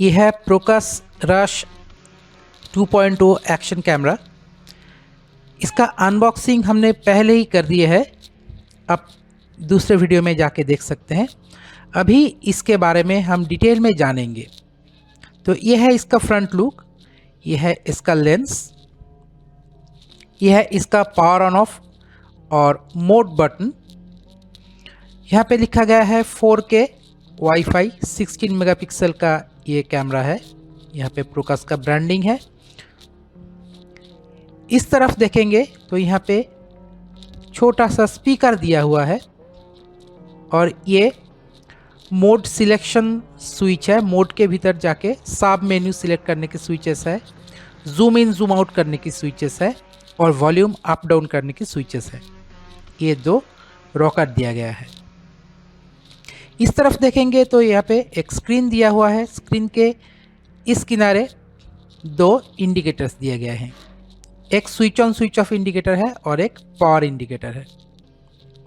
ये है प्रोकस rush 2.0 action camera. इसका अनबॉक्सिंग हमने पहले ही कर दिया है, आप दूसरे वीडियो में जाके देख सकते हैं। अभी इसके बारे में हम डिटेल में जानेंगे। तो ये है इसका फ्रंट लुक, ये है इसका लेंस, ये है इसका पावर ऑन ऑफ और मोड बटन। यहाँ पे लिखा गया है 4K वाईफाई 16 मेगापिक्सल का ये कैमरा है। यहाँ पे प्रोकस का ब्रांडिंग है। इस तरफ देखेंगे तो यहाँ पे छोटा सा स्पीकर दिया हुआ है और ये मोड सिलेक्शन स्विच है। मोड के भीतर जाके सब मेन्यू सिलेक्ट करने की स्विचेस है, जूम इन जूम आउट करने की स्विचेस है और वॉल्यूम अप डाउन करने की स्विचेस है। ये दो रॉकर दिया गया है। इस तरफ देखेंगे तो यहाँ पे एक स्क्रीन दिया हुआ है। स्क्रीन के इस किनारे दो इंडिकेटर्स दिए गए हैं, एक switch on switch off indicator है और एक पावर इंडिकेटर है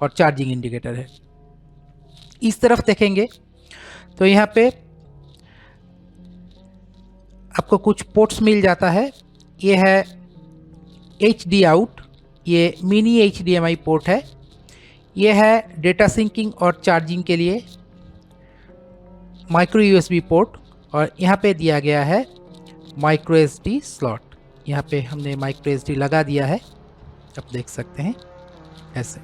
और चार्जिंग इंडिकेटर है। इस तरफ देखेंगे तो यहाँ पे आपको कुछ पोर्ट्स मिल जाता है। ये है HD आउट, ये मिनी HDMI पोर्ट है। ये है डेटा सिंकिंग और चार्जिंग के लिए माइक्रो USB पोर्ट और यहाँ पे दिया गया है माइक्रो SD स्लॉट। यहाँ पे हमने माइक्रो SD लगा दिया है, आप देख सकते हैं ऐसे।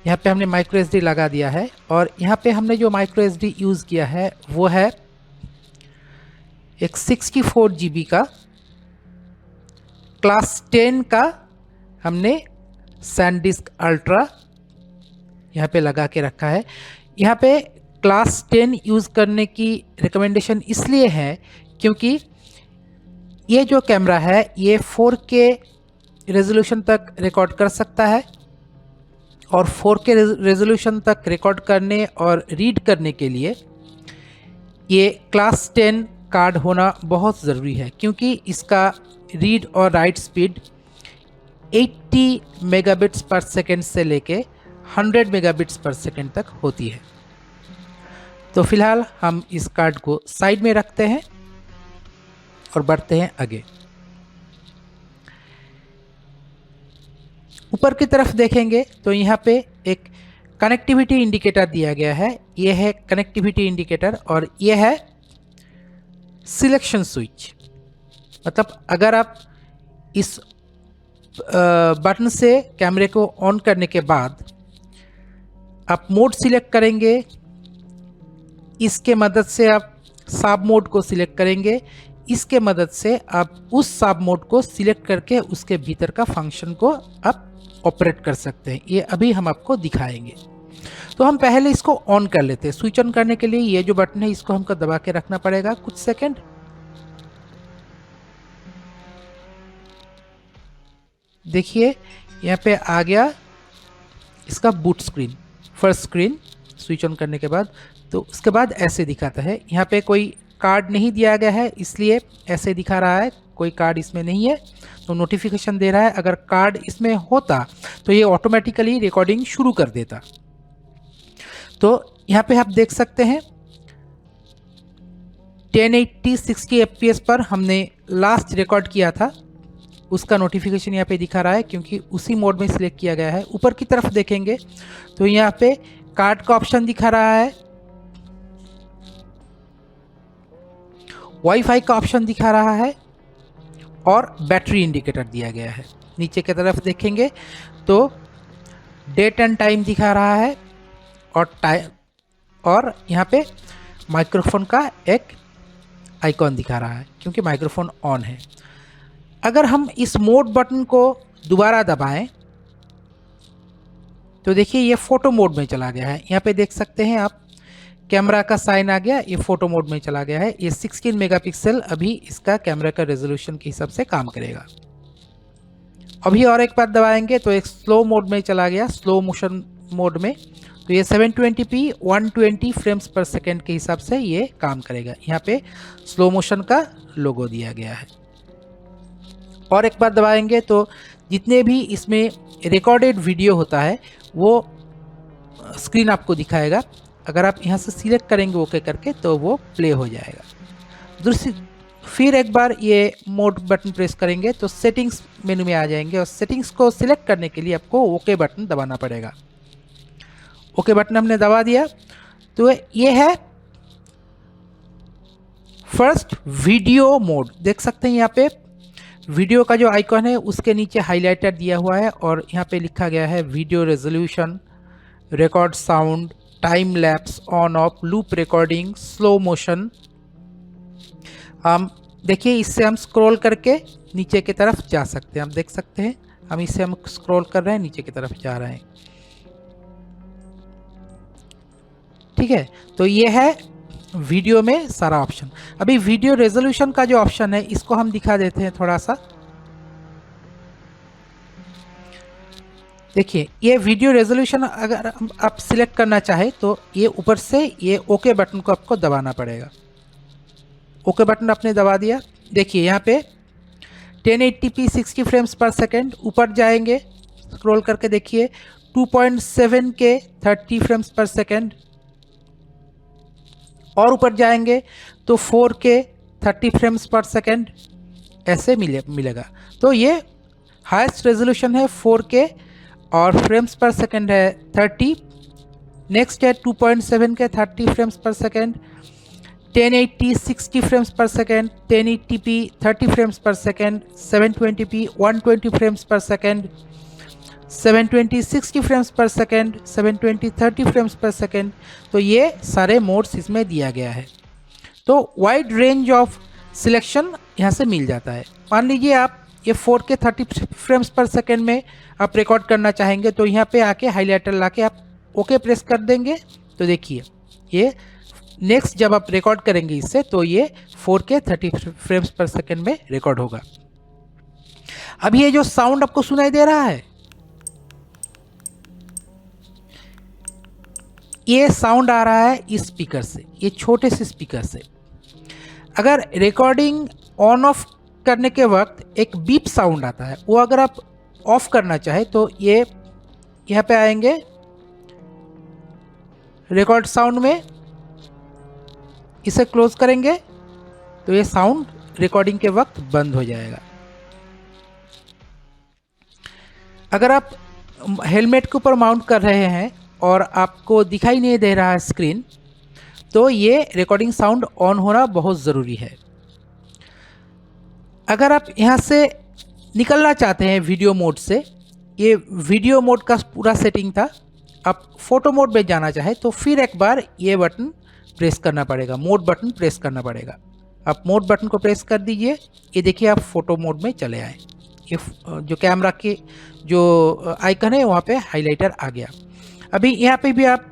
यहाँ पे हमने माइक्रो SD लगा दिया है और यहाँ पे हमने जो माइक्रो SD यूज़ किया है वो है एक 64 GB का क्लास 10 का हमने सैनडिस्क अल्ट्रा यहाँ पे लगा के रखा है। यहाँ पे क्लास 10 यूज़ करने की रिकमेंडेशन इसलिए है क्योंकि ये जो कैमरा है ये 4K रेजोल्यूशन तक रिकॉर्ड कर सकता है और 4K रेजोल्यूशन तक रिकॉर्ड करने और रीड करने के लिए ये क्लास 10 कार्ड होना बहुत ज़रूरी है, क्योंकि इसका रीड और राइट स्पीड 80 मेगाबिट्स पर सेकेंड से लेके 100 मेगाबिट्स पर सेकेंड तक होती है। तो फिलहाल हम इस कार्ड को साइड में रखते हैं और बढ़ते हैं आगे। ऊपर की तरफ देखेंगे तो यहाँ पे एक कनेक्टिविटी इंडिकेटर दिया गया है। ये है कनेक्टिविटी इंडिकेटर और ये है सिलेक्शन स्विच। मतलब अगर आप इस बटन से कैमरे को ऑन करने के बाद आप मोड सिलेक्ट करेंगे, इसके मदद से आप सब मोड को सिलेक्ट करेंगे, इसके मदद से आप उस सब मोड को सिलेक्ट करके उसके भीतर का फंक्शन को आप ऑपरेट कर सकते हैं। ये अभी हम आपको दिखाएंगे। तो हम पहले इसको ऑन कर लेते हैं। स्विच ऑन करने के लिए ये जो बटन है इसको हमको दबा के रखना पड़ेगा कुछ सेकंड। देखिए यहाँ पे आ गया इसका boot screen, first screen. Switch on करने के बाद तो उसके बाद ऐसे दिखाता है। यहाँ पे कोई कार्ड नहीं दिया गया है इसलिए ऐसे दिखा रहा है, कोई कार्ड इसमें नहीं है तो नोटिफिकेशन दे रहा है। अगर कार्ड इसमें होता तो ये ऑटोमेटिकली रिकॉर्डिंग शुरू कर देता। तो यहाँ पे आप देख सकते हैं 1080 60 FPS पर हमने लास्ट रिकॉर्ड किया था, उसका नोटिफिकेशन यहाँ पे दिखा रहा है क्योंकि उसी मोड में सिलेक्ट किया गया है। ऊपर की तरफ देखेंगे तो यहाँ पे कार्ड का ऑप्शन दिखा रहा है, वाईफाई का ऑप्शन दिखा रहा है और बैटरी इंडिकेटर दिया गया है। नीचे की तरफ देखेंगे तो डेट एंड टाइम दिखा रहा है और यहाँ पे माइक्रोफोन का एक आइकॉन दिखा रहा है क्योंकि माइक्रोफोन ऑन है। अगर हम इस मोड बटन को दोबारा दबाएं तो देखिए ये फ़ोटो मोड में चला गया है। यहाँ पे देख सकते हैं आप, कैमरा का साइन आ गया, ये फ़ोटो मोड में चला गया है। ये 16 मेगापिक्सल अभी इसका कैमरा का रेजोल्यूशन के हिसाब से काम करेगा। अभी और एक बार दबाएंगे तो एक स्लो मोड में चला गया, स्लो मोशन मोड में। तो ये 720p 120 फ्रेम्स पर सेकेंड के हिसाब से ये काम करेगा। यहाँ पे स्लो मोशन का लोगो दिया गया है। और एक बार दबाएंगे तो जितने भी इसमें रिकॉर्डेड वीडियो होता है वो स्क्रीन आपको दिखाएगा। अगर आप यहाँ से सिलेक्ट करेंगे ओके करके तो वो प्ले हो जाएगा। दूसरी फिर एक बार ये मोड बटन प्रेस करेंगे तो सेटिंग्स मेनू में आ जाएंगे और सेटिंग्स को सिलेक्ट करने के लिए आपको ओके बटन दबाना पड़ेगा। ओके बटन हमने दबा दिया तो ये है फर्स्ट वीडियो मोड। देख सकते हैं यहाँ पे वीडियो का जो आइकॉन है उसके नीचे हाइलाइटर दिया हुआ है और यहाँ पे लिखा गया है video resolution, record sound, time lapse, on off, loop recording, slow motion. हम देखिए इससे हम स्क्रॉल करके नीचे की तरफ जा सकते हैं। हम देख सकते हैं हम इससे हम स्क्रॉल कर रहे हैं, नीचे की तरफ जा रहे हैं। ठीक है, तो ये है वीडियो में सारा ऑप्शन। अभी वीडियो रेजोल्यूशन का जो ऑप्शन है इसको हम दिखा देते हैं थोड़ा सा। देखिए ये वीडियो रेजोल्यूशन अगर आप सिलेक्ट करना चाहे तो ये ऊपर से ये ओके बटन को आपको दबाना पड़ेगा। ओके बटन आपने दबा दिया। देखिए यहाँ पे 1080p 60 फ्रेम्स पर सेकेंड, ऊपर जाएंगे स्क्रॉल करके देखिए 2.7K 30 फ्रेम्स पर सेकेंड, और ऊपर जाएंगे तो 4K 30 फ्रेम्स पर सेकेंड ऐसे मिलेगा। तो ये हाईएस्ट रेजोल्यूशन है 4K और फ्रेम्स पर सेकेंड है 30। नेक्स्ट है 2.7K 30 फ्रेम्स पर सेकेंड, 1080 60 फ्रेम्स पर सेकेंड, 1080p 30 फ्रेम्स पर सेकेंड, 720p 120 फ्रेम्स पर सेकेंड, 720 60 फ्रेम्स पर सेकेंड, 720 30 फ्रेम्स पर सेकेंड। तो ये सारे मोड्स इसमें दिया गया है। तो वाइड रेंज ऑफ सिलेक्शन यहाँ से मिल जाता है। मान लीजिए आप ये 4K 30 फ्रेम्स पर सेकेंड में आप रिकॉर्ड करना चाहेंगे तो यहाँ पे आके हाइलाइटर लाके आप ओके प्रेस कर देंगे तो देखिए ये नेक्स्ट जब आप रिकॉर्ड करेंगे इससे तो ये 4K 30 फ्रेम्स पर सेकेंड में रिकॉर्ड होगा। अब ये जो साउंड आपको सुनाई दे रहा है ये साउंड आ रहा है इस स्पीकर से, ये छोटे से स्पीकर से। अगर रिकॉर्डिंग ऑन ऑफ करने के वक्त एक बीप साउंड आता है वो अगर आप ऑफ करना चाहे तो ये यहाँ पे आएंगे रिकॉर्ड साउंड में, इसे क्लोज करेंगे तो ये साउंड रिकॉर्डिंग के वक्त बंद हो जाएगा। अगर आप हेलमेट के ऊपर माउंट कर रहे हैं और आपको दिखाई नहीं दे रहा है स्क्रीन तो ये रिकॉर्डिंग साउंड ऑन होना बहुत ज़रूरी है। अगर आप यहाँ से निकलना चाहते हैं वीडियो मोड से, ये वीडियो मोड का पूरा सेटिंग था, आप फोटो मोड में जाना चाहे तो फिर एक बार ये बटन प्रेस करना पड़ेगा, मोड बटन प्रेस करना पड़ेगा। आप मोड बटन को प्रेस कर दीजिए, ये देखिए आप फोटो मोड में चले आए। ये जो कैमरा के जो आइकन है वहाँ पे हाइलाइटर आ गया। अभी यहाँ पे भी आप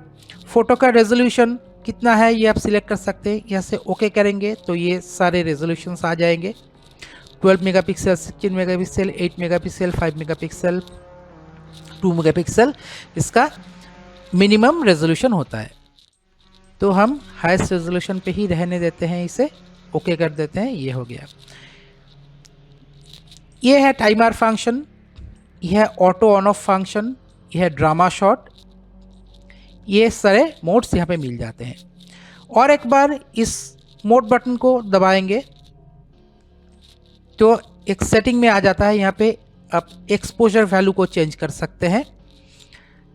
फ़ोटो का रेजोल्यूशन कितना है ये आप सिलेक्ट कर सकते हैं। यहाँ से ओके करेंगे तो ये सारे रेजोल्यूशंस आ जाएंगे। 12 megapixel, 16 megapixel, 8 megapixel, 5 megapixel, 2 megapixel इसका मिनिमम रेजोल्यूशन होता है। तो हम हाईएस्ट रेजोल्यूशन पे ही रहने देते हैं, इसे ओके कर देते हैं। ये हो गया। ये है टाइमर फंक्शन, यह है ऑटो ऑन ऑफ फंक्शन, यह है ड्रामा शॉट। ये सारे मोड्स यहाँ पे मिल जाते हैं। और एक बार इस मोड बटन को दबाएंगे तो एक सेटिंग में आ जाता है। यहाँ पे आप एक्सपोजर वैल्यू को चेंज कर सकते हैं।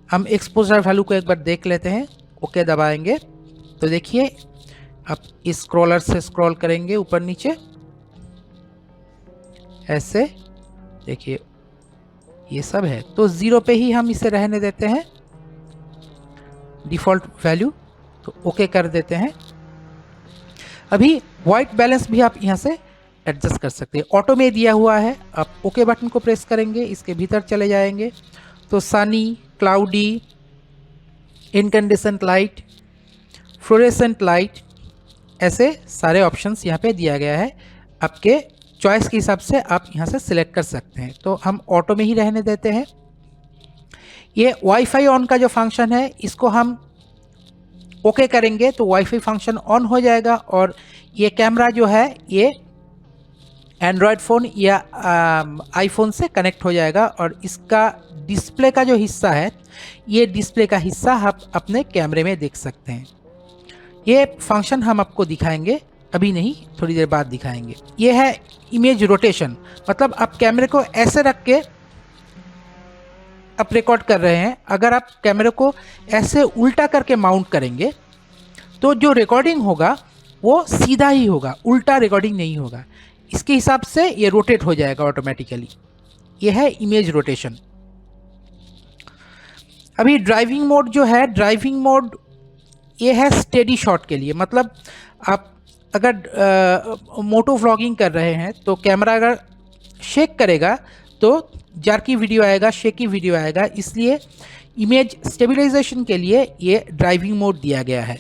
हम एक्सपोजर वैल्यू को एक बार देख लेते हैं। ओके दबाएंगे तो देखिए आप इस स्क्रॉलर से स्क्रॉल करेंगे ऊपर नीचे ऐसे, देखिए ये सब है। तो 0 पे ही हम इसे रहने देते हैं डिफ़ॉल्ट वैल्यू, तो ओके कर देते हैं। अभी वाइट बैलेंस भी आप यहाँ से एडजस्ट कर सकते हैं, ऑटो में दिया हुआ है। आप ओके बटन को प्रेस करेंगे, इसके भीतर चले जाएंगे तो Sunny, cloudy, incandescent light, fluorescent light, ऐसे सारे ऑप्शंस यहाँ पे दिया गया है। आपके चॉइस के हिसाब से आप यहाँ से सिलेक्ट कर सकते हैं। तो हम ऑटो में ही रहने देते हैं। ये वाईफाई ऑन का जो फंक्शन है इसको हम ओके करेंगे तो वाईफाई फंक्शन ऑन हो जाएगा और ये कैमरा जो है ये एंड्रॉयड फ़ोन या आईफोन से कनेक्ट हो जाएगा और इसका डिस्प्ले का जो हिस्सा है ये डिस्प्ले का हिस्सा आप अपने कैमरे में देख सकते हैं। ये फंक्शन हम आपको दिखाएंगे, अभी नहीं, थोड़ी देर बाद दिखाएंगे। ये है इमेज रोटेशन, मतलब आप कैमरे को ऐसे रख के आप रिकॉर्ड कर रहे हैं। अगर आप कैमरे को ऐसे उल्टा करके माउंट करेंगे तो जो रिकॉर्डिंग होगा वो सीधा ही होगा, उल्टा रिकॉर्डिंग नहीं होगा। इसके हिसाब से ये रोटेट हो जाएगा ऑटोमेटिकली। ये है इमेज रोटेशन। अभी ड्राइविंग मोड जो है, ड्राइविंग मोड ये है स्टेडी शॉट के लिए। मतलब आप अगर मोटो व्लॉगिंग कर रहे हैं तो कैमरा अगर शेक करेगा तो जार्की वीडियो आएगा, शेकी वीडियो आएगा, इसलिए इमेज स्टेबलाइजेशन के लिए ये ड्राइविंग मोड दिया गया है।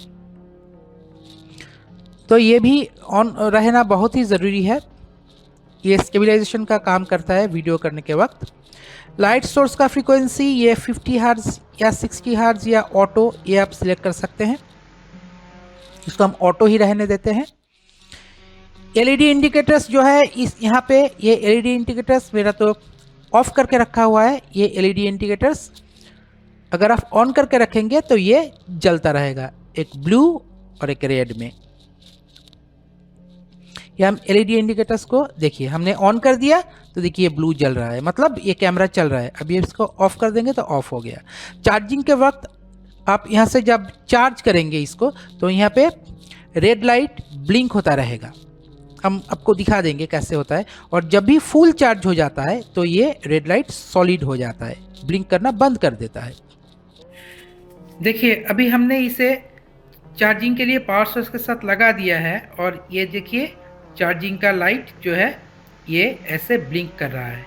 तो ये भी ऑन रहना बहुत ही ज़रूरी है, ये स्टेबलाइजेशन का काम करता है वीडियो करने के वक्त। लाइट सोर्स का फ्रीक्वेंसी ये 50 हर्ट्ज़ या 60 हर्ट्ज़ या ऑटो, ये आप सिलेक्ट कर सकते हैं। इसको हम ऑटो ही रहने देते हैं। एलईडी इंडिकेटर्स जो है इस यहाँ पे, ये एलईडी इंडिकेटर्स मेरा तो ऑफ करके रखा हुआ है। ये एलईडी इंडिकेटर्स अगर आप ऑन करके रखेंगे तो ये जलता रहेगा, एक ब्लू और एक रेड में। ये हम एलईडी इंडिकेटर्स को देखिए, हमने ऑन कर दिया तो देखिए ब्लू जल रहा है, मतलब ये कैमरा चल रहा है। अभी इसको ऑफ कर देंगे तो ऑफ हो गया। चार्जिंग के वक्त आप यहाँ से जब चार्ज करेंगे इसको तो यहाँ पे रेड लाइट ब्लिंक होता रहेगा, हम आपको दिखा देंगे कैसे होता है। और जब भी फुल चार्ज हो जाता है तो ये रेड लाइट सॉलिड हो जाता है, ब्लिंक करना बंद कर देता है। देखिए अभी हमने इसे चार्जिंग के लिए पावर सोर्स के साथ लगा दिया है और ये देखिए चार्जिंग का लाइट जो है ये ऐसे ब्लिंक कर रहा है।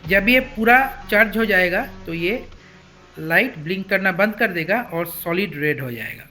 जब ये पूरा चार्ज हो जाएगा तो ये लाइट ब्लिंक करना बंद कर देगा और सॉलिड रेड हो जाएगा।